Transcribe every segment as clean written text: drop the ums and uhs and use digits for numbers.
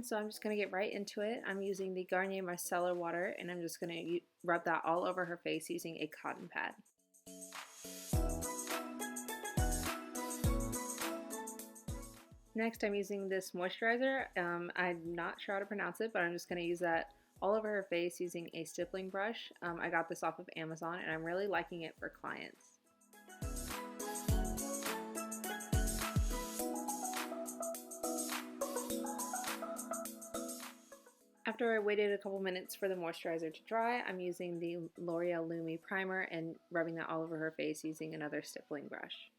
on, so I'm just going to get right into it. I'm using the Garnier Micellar water, and I'm just going to rub that all over her face using a cotton pad. Next, I'm using this moisturizer. I'm not sure how to pronounce it, but I'm just going to use that all over her face using a stippling brush. I got this off of Amazon, and I'm really liking it for clients. After I waited a couple minutes for the moisturizer to dry, I'm using the L'Oreal Lumi primer and rubbing that all over her face using another stippling brush.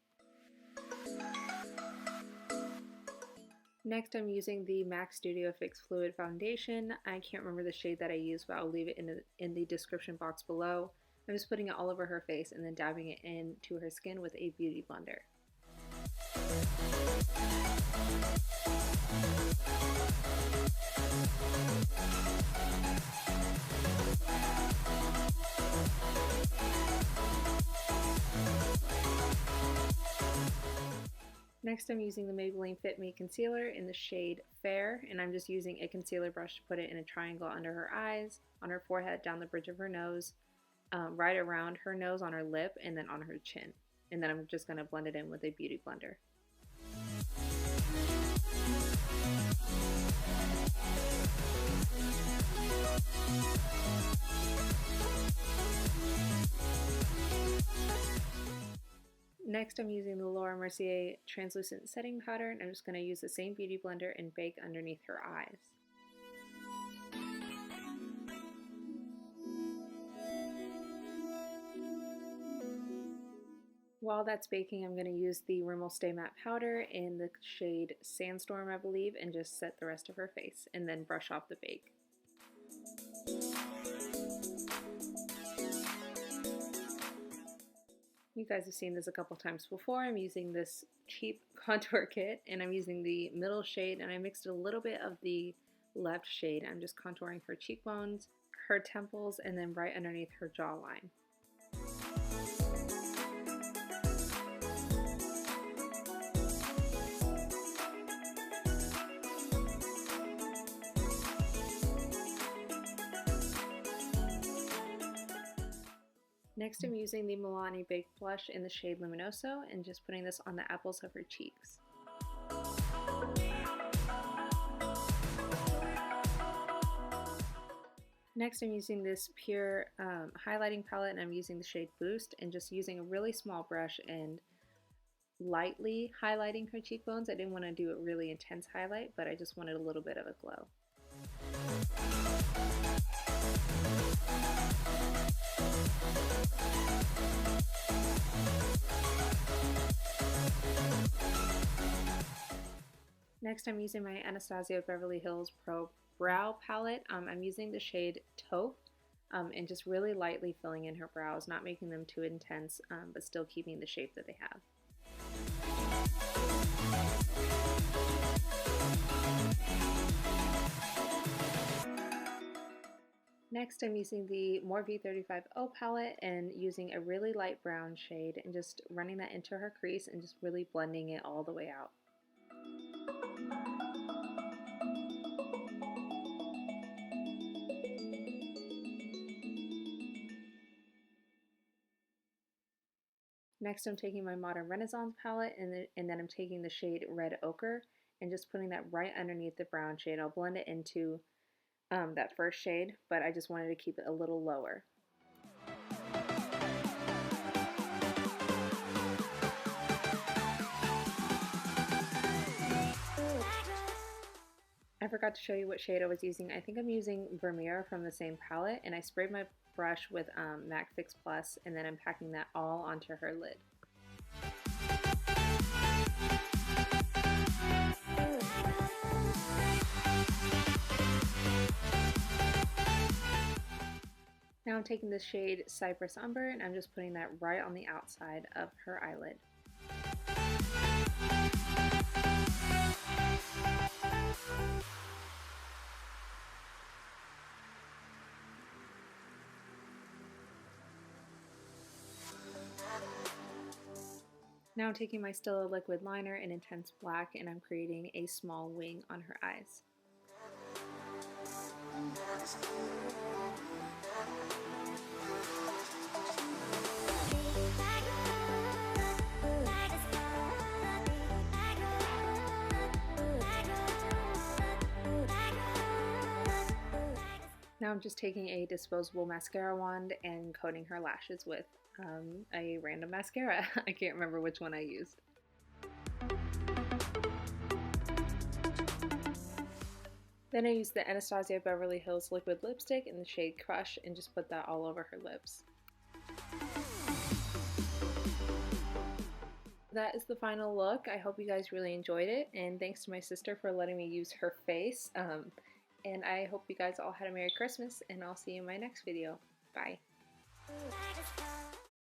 Next, I'm using the MAC Studio Fix Fluid Foundation. I can't remember the shade that I used, but I'll leave it in the description box below. I'm just putting it all over her face and then dabbing it into her skin with a beauty blender. Next, I'm using the Maybelline Fit Me Concealer in the shade Fair, and I'm just using a concealer brush to put it in a triangle under her eyes, on her forehead, down the bridge of her nose, right around her nose, on her lip, and then on her chin. And then I'm just going to blend it in with a beauty blender. Next, I'm using the Laura Mercier translucent setting powder, and I'm just going to use the same beauty blender and bake underneath her eyes. While that's baking, I'm going to use the Rimmel Stay Matte powder in the shade Sandstorm, I believe, and just set the rest of her face, and then brush off the bake. You guys have seen this a couple times before. I'm using this cheap contour kit, and I'm using the middle shade, and I mixed a little bit of the left shade. I'm just contouring her cheekbones, her temples, and then right underneath her jawline. Next, I'm using the Milani Baked Blush in the shade Luminoso and just putting this on the apples of her cheeks. Next, I'm using this Pure highlighting palette, and I'm using the shade Boost and just using a really small brush and lightly highlighting her cheekbones. I didn't want to do a really intense highlight, but I just wanted a little bit of a glow. Next, I'm using my Anastasia Beverly Hills Pro Brow Palette. I'm using the shade Taupe and just really lightly filling in her brows, not making them too intense, but still keeping the shape that they have. Next, I'm using the Morphe 35O palette and using a really light brown shade and just running that into her crease and just really blending it all the way out. Next, I'm taking my Modern Renaissance palette and then I'm taking the shade Red Ochre and just putting that right underneath the brown shade. I'll blend it into that first shade, but I just wanted to keep it a little lower. I forgot to show you what shade I was using. I think I'm using Vermeer from the same palette, and I sprayed my brush with MAC Fix Plus, and then I'm packing that all onto her lid. Now I'm taking the shade Cypress Umber, and I'm just putting that right on the outside of her eyelid. Now I'm taking my Stila liquid liner in Intense Black, and I'm creating a small wing on her eyes. Now I'm just taking a disposable mascara wand and coating her lashes with a random mascara. I can't remember which one I used. Then I used the Anastasia Beverly Hills liquid lipstick in the shade Crush and just put that all over her lips. That is the final look. I hope you guys really enjoyed it, and thanks to my sister for letting me use her face. And I hope you guys all had a Merry Christmas, and I'll see you in my next video. Bye.